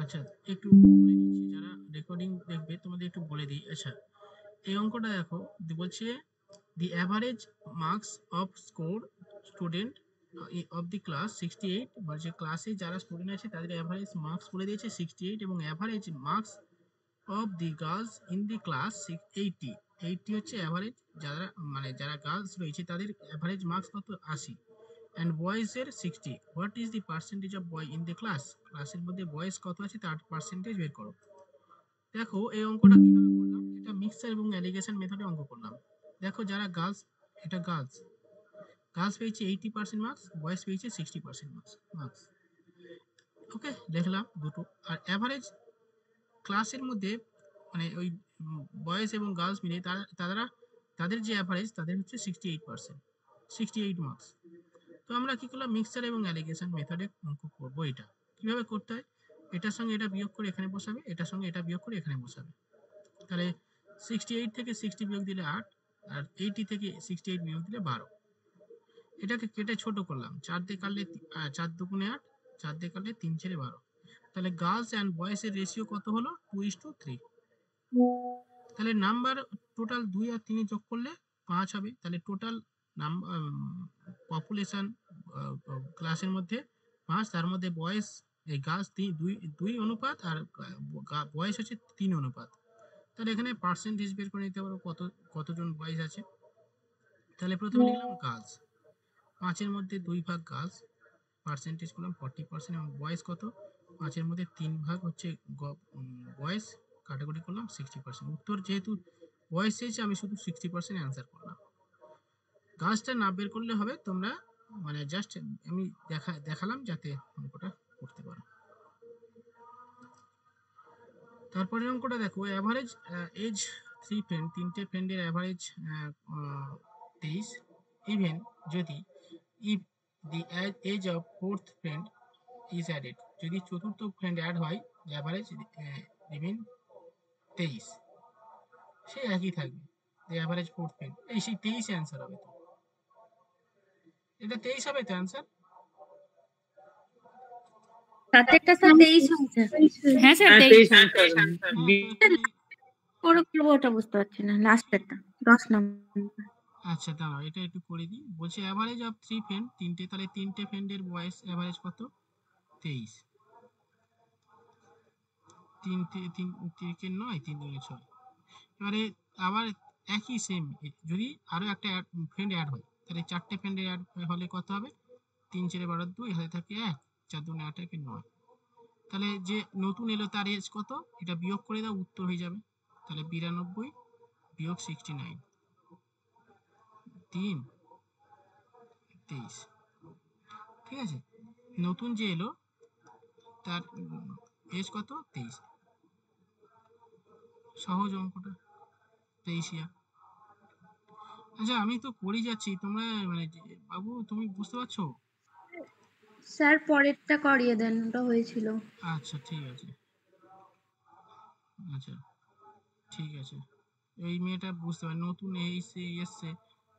আচ্ছা, একটু বলে দিচ্ছি, যারা রেকর্ডিং দেখবে তোমাদের একটু বলে দিই। আচ্ছা, এই অঙ্কটা দেখো, বলছে the average marks of score student of the class 68, বলছে ক্লাসে যারা স্টুডেন্ট আছে তাদের অ্যাভারেজ মার্কস বলে দিয়েছে 68 এবং average marks of the girls in the class 80। 80 হচ্ছে অ্যাভারেজ, যারা মানে যারা গার্লস রয়েছে তাদের অ্যাভারেজ মার্কস কত, 80। অ্যান্ড বয়েজ এর 60। What is the percentage of boy in the class, ক্লাসের মধ্যে বয়েজ কত আছে তার পার্সেন্টেজ বের করো। দেখো এই অঙ্কটা কিভাবে করলাম, এটা মিক্সচার এবং অ্যালিগেশন মেথডে অঙ্ক করলাম। দেখো যারা গার্লস, এটা গার্লস, গার্লস পেয়েছে 80% মার্কস, বয়েজ পেয়েছে 60% মার্কস। ওকে, দেখলাম দুটো। আর অ্যাভারেজ ক্লাসের মধ্যে মানে ওই বয়েজ এবং গার্লস মিলে তারা তাদের যে অ্যাভারেজ তাদের হচ্ছে 68%, 68 মার্কস। তো আমরা কি করলাম, মিক্সচার এবং অ্যালিগেশন মেথডে অঙ্ক করবো। এটা কিভাবে করতে হয়, এটার সঙ্গে এটা বিয়োগ করে এখানে বসাবে, এটার সঙ্গে এটা বিয়োগ করে এখানে বসাবে। তাহলে 68 থেকে 60 বিয়োগ দিলে 8, আর 80 থেকে 68 বিয়োগ দিলে 12। এটাকে কেটে ছোট করলাম, 4 দিয়ে কাটলে 4 দুগুণে 8, 4 দিয়ে কাটলে 3 ছেড়ে 12। তাহলে গার্লস অ্যান্ড বয়েজ এর রেশিও কত হলো, 2:3। তাহলে নাম্বার টোটাল 2 আর 3 যোগ করলে 5 হবে। তাহলে টোটাল নাম্বার পপুলেশন ক্লাসের মধ্যে 5, তার মধ্যে বয়েজ এই গার্লস 2 অনুপাত আর বয়েজ হচ্ছে 3 অনুপাত। তাহলে এখানে পার্সেন্টেজ বের করে নিতে পারবো কতজন বয়েজ আছে। তাহলে প্রথমে লিখলাম গার্লস, 5-এর মধ্যে 2 ভাগ গার্লস, পার্সেন্টেজ করলাম 40%, এবং বয়েজ কত, 5-এর মধ্যে 3 ভাগ হচ্ছে বয়েজ, কাটাকুটি করলাম 60%। উত্তর যেহেতু বয়েজ চেয়েছে আমি শুধু 60% অ্যান্সার করলাম। গার্লসটা না বের করলে হবে, তোমরা মানে জাস্ট আমি দেখালাম যাতে অঙ্কটা করতে পারো। তারপরে অঙ্কটা দেখো, অ্যাভারেজ এজ 3 ফ্রেন্ড, 3টে ফ্রেন্ডের অ্যাভারেজ 23, ইভেন যদি if the age of fourth friend is added, যদি চতুর্থ ফ্রেন্ড অ্যাড হয়, অ্যাভারেজ রিমেন 23, সে একই থাকবে। দি অ্যাভারেজ ফোর্থ ফ্রেন্ড, এই সেই 23 অ্যান্সার হবে। তো এটা 23 হবে তো অ্যান্সার। সাতেরটা স্যার 23 হচ্ছে। হ্যাঁ স্যার 23 ওটা বুঝতে পারছি না, লাস্টেরটা 10 নম্বর। আচ্ছা দাঁড়াও, এটা একটু করে দিই। বলছে অ্যাভারেজ অফ 3 ফ্রেন্ড, 3টে, তাহলে 3টে ফ্রেন্ডের বয়স অ্যাভারেজ কত, 23। 3 3 9, 3 2 6। এবারে আবার একই সেম, যদি আরো একটা ফ্রেন্ড অ্যাড হয়, তাহলে 4টে ফ্রেন্ড অ্যাড হলে কত হবে, 3 4 12 2, হাতে থাকে 1, 4 2 8 1 9। তাহলে যে নতুন এলো তার এজ কত, এটা বিয়োগ করে দাও, উত্তর হয়ে যাবে। তাহলে 92 বিয়োগ 69, 3 23। ঠিক আছে, নতুন যে এলো তার এজ কত, 23। সহজ অঙ্কটা, 23। আচ্ছা আমি তো করে যাচ্ছি, তোমরা মানে বাবু তুমি বুঝতে পারছো? স্যার পরেরটা করিয়ে দেন, ওটা হয়েছিল। আচ্ছা ঠিক আছে, আচ্ছা ঠিক আছে। এই মেয়েটা বুঝতে পারে, নতুন এসছে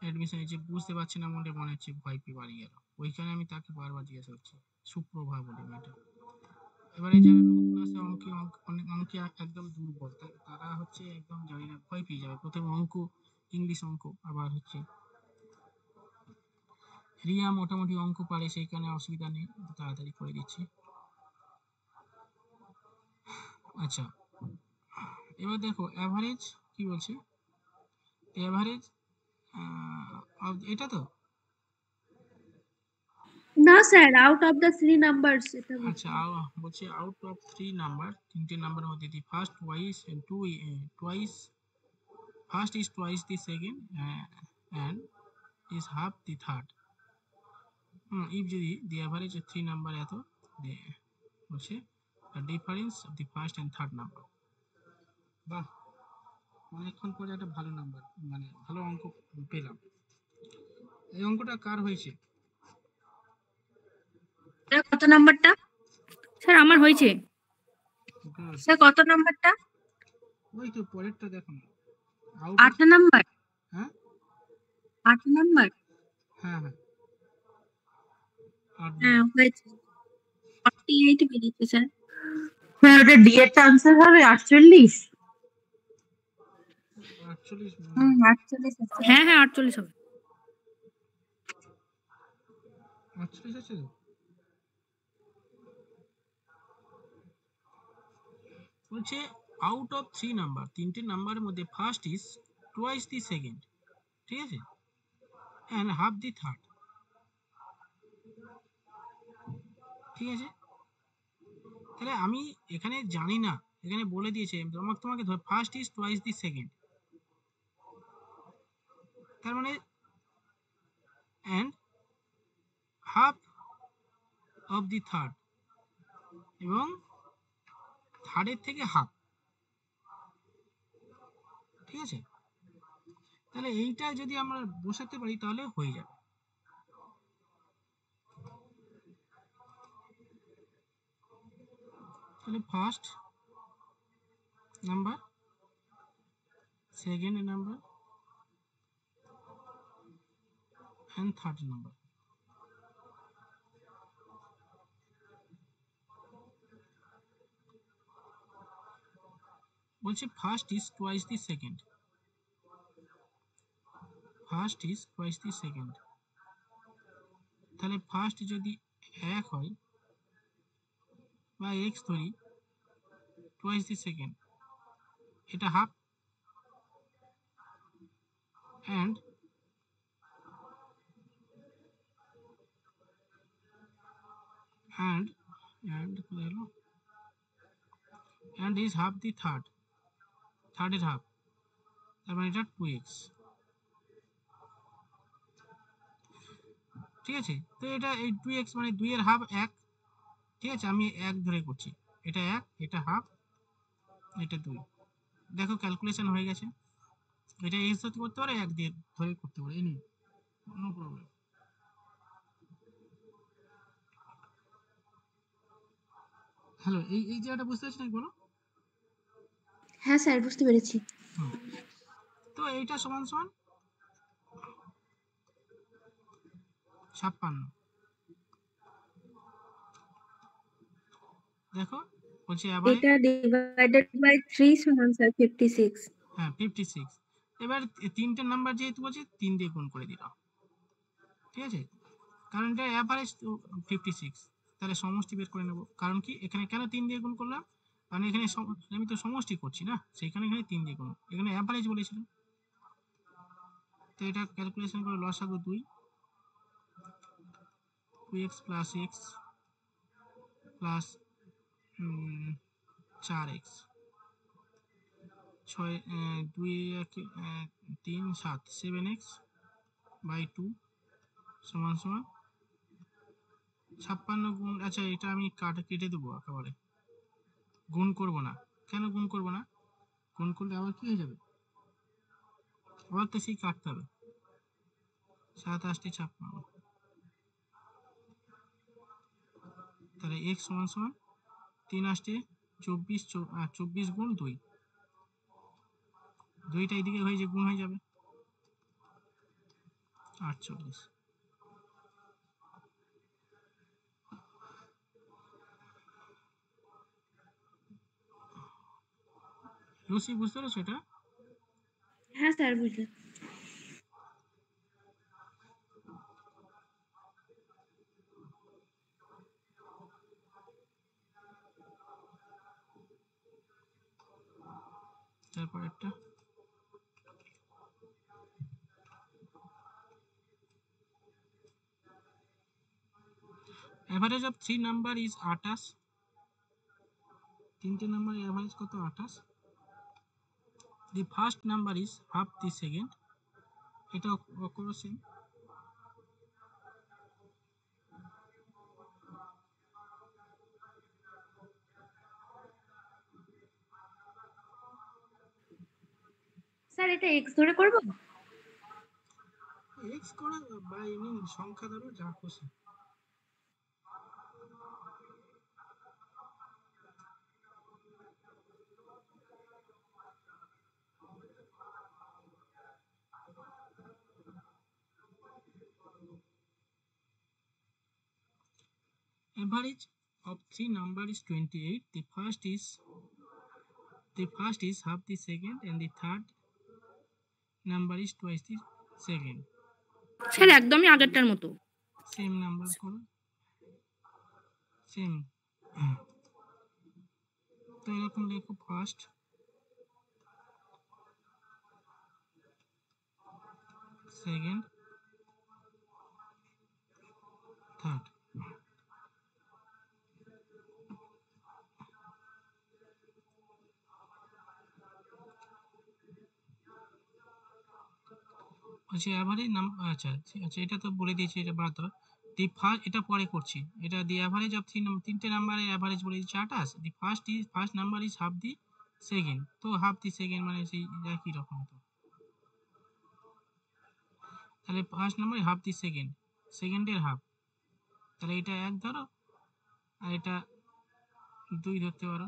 অ্যাডমিশন হয়েছে, বুঝতে পারছে না মনে হচ্ছে, ভয় পেয়ে বাড়ি গেল। ওইখানে আমি তাকে বারবার জিজ্ঞাসা করছি, সুপ্রভা বলে মেয়েটা। এবারে যারা নতুন আসে অঙ্কে একদম দুর্বল, তারা হচ্ছে একদম জানি না, ভয় পেয়ে যাবে প্রথমে অঙ্ক, ইংলিশ অঙ্ক। আবার হচ্ছে রিয়া মোটামুটি অঙ্ক পারে, সেইখানে অসুবিধা নেই, তাড়াতাড়ি করে দিচ্ছি। আচ্ছা এবার দেখো অ্যাভারেজ কি বলছে, অ্যাভারেজ এটা তো না sir, out of the 3 numbers এটা আচ্ছা বলছে আউট অফ 3 নাম্বার, 3টে নাম্বারের মধ্যে the first wise and twice, first is twice the second and is half the third. if যদি the average 3 নাম্বার এত বলছে the difference of the first and third number। বাহ, অনেকক্ষণ পরে একটা ভালো নাম্বার, মানে ভালো অঙ্ক পেলাম। এই অঙ্কটা কার হয়েছে? কত নাম্বারটা স্যার আমার হয়েছে। স্যার কত নাম্বারটা? ওই তো পরেরটা দেখো না, 8 নাম্বার। হ্যাঁ 8 নাম্বার। হ্যাঁ হ্যাঁ হ্যাঁ হয়েছে, 48 বেরিয়েছে স্যার। স্যার ওটা ডি এর আনসার হবে 48। 48 48 আছে। হ্যাঁ হ্যাঁ 48 হবে। 48 আছে তো? বলছে আউট অফ 3 নাম্বার, তিনটে নাম্বারের মধ্যে first is twice the second, ঠিক আছে, অ্যান্ড হাফ দি থার্ড, ঠিক আছে। তাহলে আমি এখানে জানি না, এখানে বলে দিয়েছে তোমাকে first is twice the second, তার মানে and half of the third, এবং থার্ডের থেকে হাফ, ঠিক আছে। তাহলে এইটা যদি আমরা বসাতে পারি তাহলে হয়ে যাবে। তাহলে first number, second number and third number, বলছে first is twice the second, first is twice the second, তাহলে ফার্স্ট যদি 1 হয় বা এক্স ধরি, টুয়াইস দি সেকেন্ড এটা হাফ, অ্যান্ড অ্যান্ড অ্যান্ড কোথায় হলো, and is half the third, থার্ডের হাফ, তার মানে এটা 2x, ঠিক আছে। তো এটা এই 2x মানে 2 এর হাফ 1, ঠিক আছে, আমি 1 ধরে করছি, এটা 1, এটা হাফ, এটা 2, দেখো ক্যালকুলেশন হয়ে গেছে। এটা x ধরে করতে পারে, 1 দিয়ে ধরে করতে পারে, এনি নো প্রবলেম। হ্যালো, এই জায়গাটা বুঝতে পারছি না, বলো। হ্যাঁ স্যার বুঝতে পেরেছি। তো এইটা সমান সমান 56, দেখো বলছি এভারেজ, এটা ডিভাইডেড বাই 3 সমান স্যার 56। হ্যাঁ 56। এবার তিনটে নাম্বার যেহেতু বলছে 3 দিয়ে গুণ করে দিলাম, ঠিক আছে, কারণ এটা অ্যাভারেজ তো 56, তাহলে সমষ্টি বের করে নেব। কারণ কি এখানে কেন 3 দিয়ে গুণ করলাম, কারণ এখানে আমি তো সমষ্টি করছি না, সেইখানে এখানে 3 দিয়ে গুণ, এখানে অ্যাভারেজ বলেছিল। তো এটা ক্যালকুলেশন করে লসাগু 2, 2x plus x plus 4x, 6 2 3 7 7x by 2 সমান সমান 56 গুণ, আচ্ছা এটা আমি কেটে দেবো একেবারে, গুণ করব না। কেন গুণ করব না, গুণ করলে আবার কি হয়ে যাবে, আবার তো সেই কাটতে হবে, 7 8 56, তাহলে x সমান সমান 3 8 24, 24 গুণ 2, 2টা এদিকে হয়ে যে গুণ হয়ে যাবে 48। লুসি বুঝতে পেরেছো এটা? হ্যাঁ স্যার বুঝলাম। তারপর একটা অ্যাভারেজ অফ 3 নাম্বার ইজ 28, তিনটে নাম্বার অ্যাভারেজ কত 28, the first number is half the second, এটা করো সেম। স্যার এটা x ধরে করব? এক্স করো বা এমনি সংখ্যা ধরো যা খুশি। Average of three number is 28. The first is half the second, and the third number is twice the second. Sir একদমই আগেরটার মতো। Same number করো, same. তো এরকম লেখো ফার্স্ট, সেকেন্ড, থার্ড। আচ্ছা অ্যাভারেজ নাম, আচ্ছা আচ্ছা এটা তো বলে দিয়েছি, এটা বাদ দাও। দি ফার্স্ট, এটা পরে করছি, এটা দি অ্যাভারেজ অফ তিনটে নাম্বারের অ্যাভারেজ বলে দিচ্ছি 28। The first number is half the second, তো হাফ দি সেকেন্ড মানে সেই একই রকম। তো তাহলে first number half the second, সেকেন্ডের হাফ, তাহলে এটা 1 ধরো আর এটা 2 ধরতে পারো,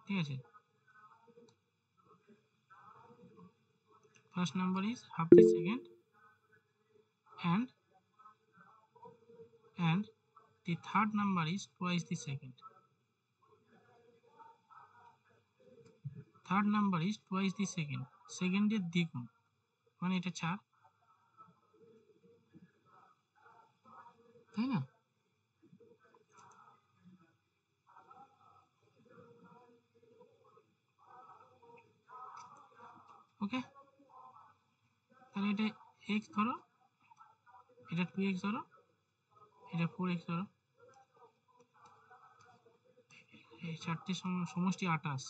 ঠিক আছে। First number is half the second and the third number is twice the second. Third number is twice the second, সেকেন্ডের দ্বিগুণ মানে এটা 4, তাই না? ওকে, তাহলে এটা x ধরো, এটা 2x ধরো, এটা 4x ধরো, এই চারটে সমষ্টি 28।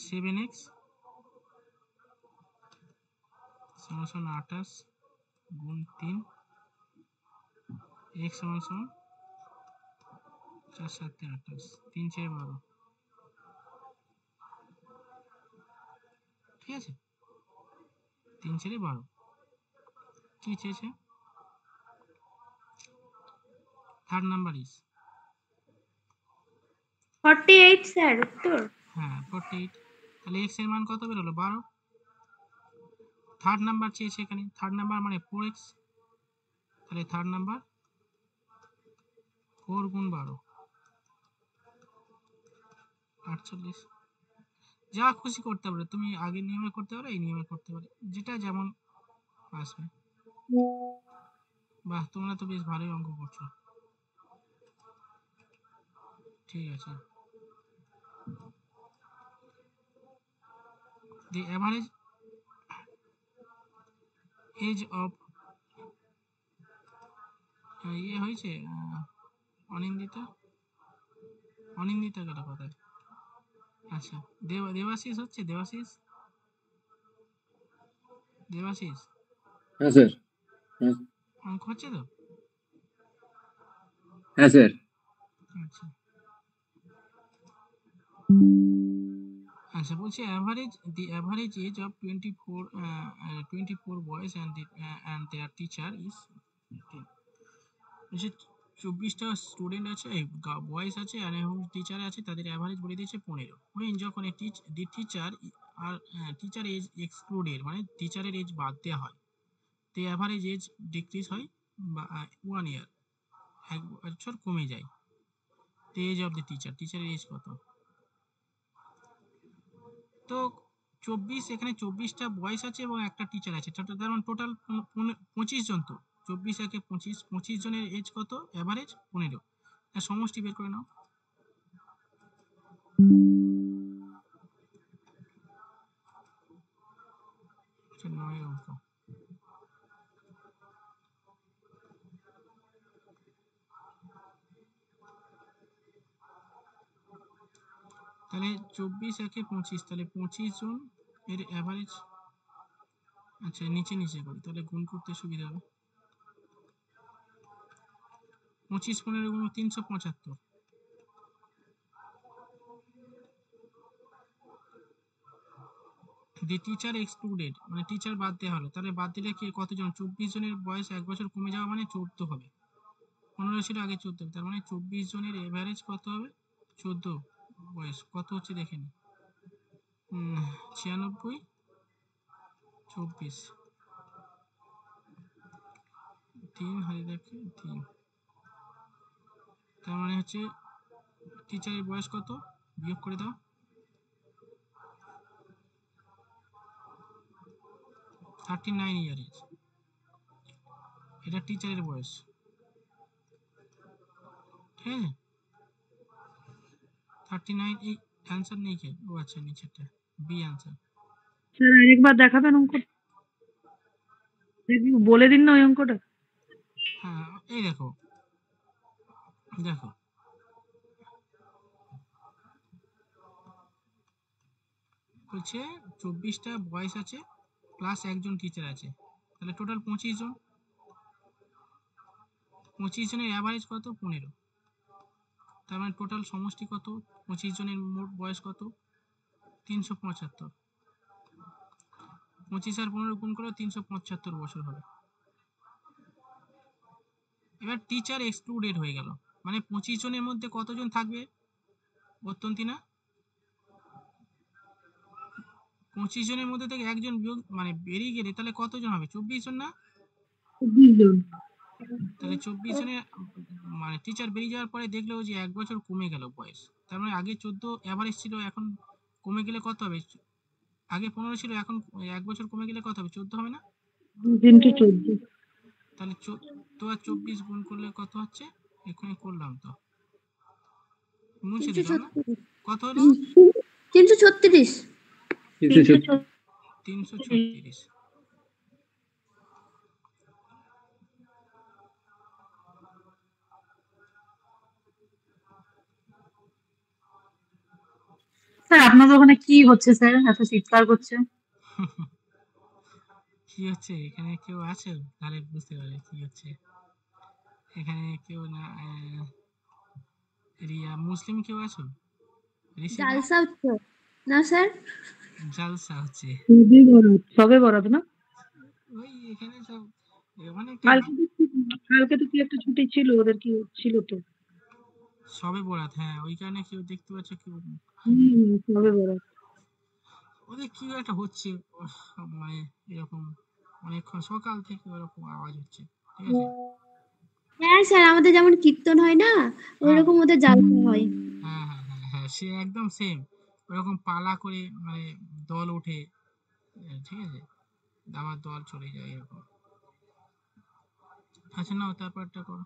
7x সমান সমান 28 গুণ 3, x সমান সমান 4 7 28, 3 4 12, ঠিক আছে। 3 4 12 কি চেয়েছে? থার্ড নাম্বার ইজ 48 স্যার উত্তর। হ্যাঁ 48, তাহলে x এর মান কত বেরোলো? 12। থার্ড নাম্বার চেয়েছে এখানে, থার্ড নাম্বার মানে 4x, তাহলে থার্ড নাম্বার 4 গুণ 12 48। যা খুশি করতে পারো তুমি, আগের নিয়মে করতে পারো, এই নিয়মে করতে পারো, যেটা যেমন আসবে। বাহ, তোমরা তো বেশ ভালোই অঙ্ক করছো, ঠিক আছে। দি অ্যাভারেজ এজ অফ, ইয়ে হয়েছে অনিন্দিতা, অনিন্দিতা গেল কোথায়? আচ্ছা দেবাশিস হচ্ছে, দেবাশিস, দেবাশিস হ্যাঁ স্যার। হ্যাঁ অঙ্ক হচ্ছে তো? হ্যাঁ স্যার। আচ্ছা আচ্ছা বলছি average age of 24 boys and their teacher is 24টা স্টুডেন্ট আছে, বয়েজ আছে আর এবং টিচার আছে, তাদের অ্যাভারেজ বলে দিয়েছে 15। ওই যখন দি টিচার আর টিচার এজ এক্সক্লুডেড মানে টিচারের এজ বাদ দেওয়া হয়, তো অ্যাভারেজ এজ ডিক্রিজ হয় বা 1 ইয়ার, 1 বছর কমে যায়। তো এজ অফ দ্য টিচারের এজ কত? তো 24, এখানে 24টা বয়েস আছে এবং একটা টিচার আছে, তার মানে টোটাল 25 জন। তো 24 একে 25 জনের এজ কত? অ্যাভারেজ 15। সমষ্টি বের করে নাও। আচ্ছা 9 অঙ্ক, তাহলে 24 একে 25, তাহলে 25 জন এর অ্যাভারেজ। আচ্ছা নিচে নিচে করি, তাহলে গুণ করতে সুবিধা হবে। 25 15 গুণ 375। দি টিচার এক্সক্লুডেড মানে টিচার বাদ দেওয়া হলো, তাহলে বাদ দিলে কি কতজন? 24 জনের বয়স 1 বছর কমে যাওয়া মানে 14 হবে, 15 ছিল আগে 14 হবে, তার মানে 24 জনের এভারেজ কত হবে? 14 বয়স কত হচ্ছে দেখে নি। 96 24 3 হাজার 3। তার মানে হচ্ছে টিচারের বয়স কত, বিয়োগ করে দাও। 39 ইয়ার, এটা টিচারের বয়স, ঠিক আছে। 39 এই অ্যান্সার নেই কে, ও আচ্ছা নিচেরটা বি অ্যান্সার। স্যার আরেকবার দেখাবেন অঙ্ক, বলে দিন না ওই অঙ্কটা। হ্যাঁ এই দেখো, দেখো বলছে 24টা বয়স আছে প্লাস একজন টিচার আছে, তাহলে টোটাল 25 জন। 25 জনের অ্যাভারেজ কত, 15। তার মানে টোটাল সমষ্টি কত, 25 জনের মোট বয়স কত, 375। 25 আর 15 গুণ করো, 375 বছর হবে। এবার টিচার এক্সক্লুডেড হয়ে গেল, মানে 25 জনের মধ্যে কতজন থাকবে অত্যন্তি না, 25 জনের মধ্যে থেকে একজন বিয়োগ মানে বেরিয়ে গেলে তাহলে কতজন হবে, 24 জন না। 20 জন। তাহলে 24 জনের মানে টিচার বেরিয়ে যাওয়ার পরে দেখলো যে 1 বছর কমে গেল বয়স, তার মানে আগে 14 অ্যাভারেজ ছিল, এখন কমে গেলে কত হবে, আগে 15 ছিল, এখন 1 বছর কমে গেলে কত হবে, 14 হবে না। 2 × 14। তাহলে 14 আর 24 গুণ করলে কত হচ্ছে, এখানে করলাম তো, মুছে দিলাম না, 336। কত হলো, 336। 336। 336। স্যার আপনাদের ওখানে কি হচ্ছে স্যার, এত চিৎকার করছে? কি হচ্ছে এখানে, কেউ আছে তাহলে বুঝতে পারে কি হচ্ছে এখানে, কেউ না রিয়া মুসলিম কেউ আছো, ঋষিকা, জালসা হচ্ছে না স্যার? জালসা হচ্ছে, সবে বরাত, সবে বরাত না? ওই এখানে সব মানে একটা কালকে তো কি একটা ছুটি ছিল ওদের, কি ছিল তো? সবে বরাত, হ্যাঁ ওই কারণে কেউ দেখতে পাচ্ছ কেউ, সবে বরাত। ওদের কি একটা হচ্ছে, মানে এরকম অনেকক্ষণ সকাল থেকে ওরকম আওয়াজ হচ্ছে, ঠিক আছে। হ্যাঁ স্যার, আমাদের যেমন কীর্তন হয় না, হ্যাঁ ওইরকম ওদের জালসা হয়। হ্যাঁ হ্যাঁ হ্যাঁ হ্যাঁ, সে একদম সেম ওরকম পালা করে মানে দল ওঠে, ঠিক আছে, আবার দল চলে যায় এরকম। আচ্ছা নাও তারপরটা করো,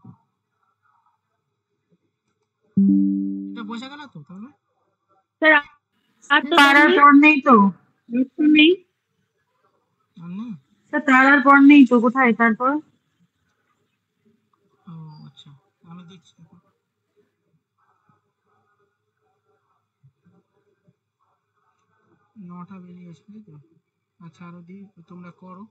এটা বোঝা গেল তো তাহলে। স্যার আর তো তার আর পর নেই তো, নেই আর নেই, স্যার, তার আর পর নেই তো, কোথায় তারপর? ও আচ্ছা আমি দেখছি দেখো। 9টা বেরিয়ে গেছে তাই তো, আচ্ছা আরো দিই তোমরা করো।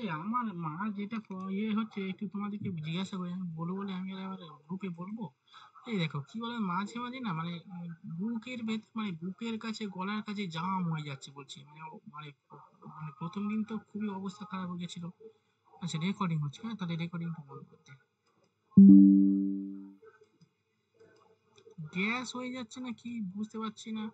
এই আমার মা যেটা ইয়ে হচ্ছে একটু তোমাদেরকে জিজ্ঞাসা করে আমি বলবো বলে আমি আর আবার গ্রুপে বলবো। এই দেখো কি বলে মাঝে মাঝে না মানে বুকের ভেতর মানে বুকের কাছে গলার কাছে জাম হয়ে যাচ্ছে বলছি, মানে মানে মানে প্রথম দিন তো খুবই অবস্থা খারাপ হয়ে গেছিল। আচ্ছা রেকর্ডিং হচ্ছে, হ্যাঁ তাহলে রেকর্ডিংটা বন্ধ করতে, গ্যাস হয়ে যাচ্ছে না কি বুঝতে পারছি না।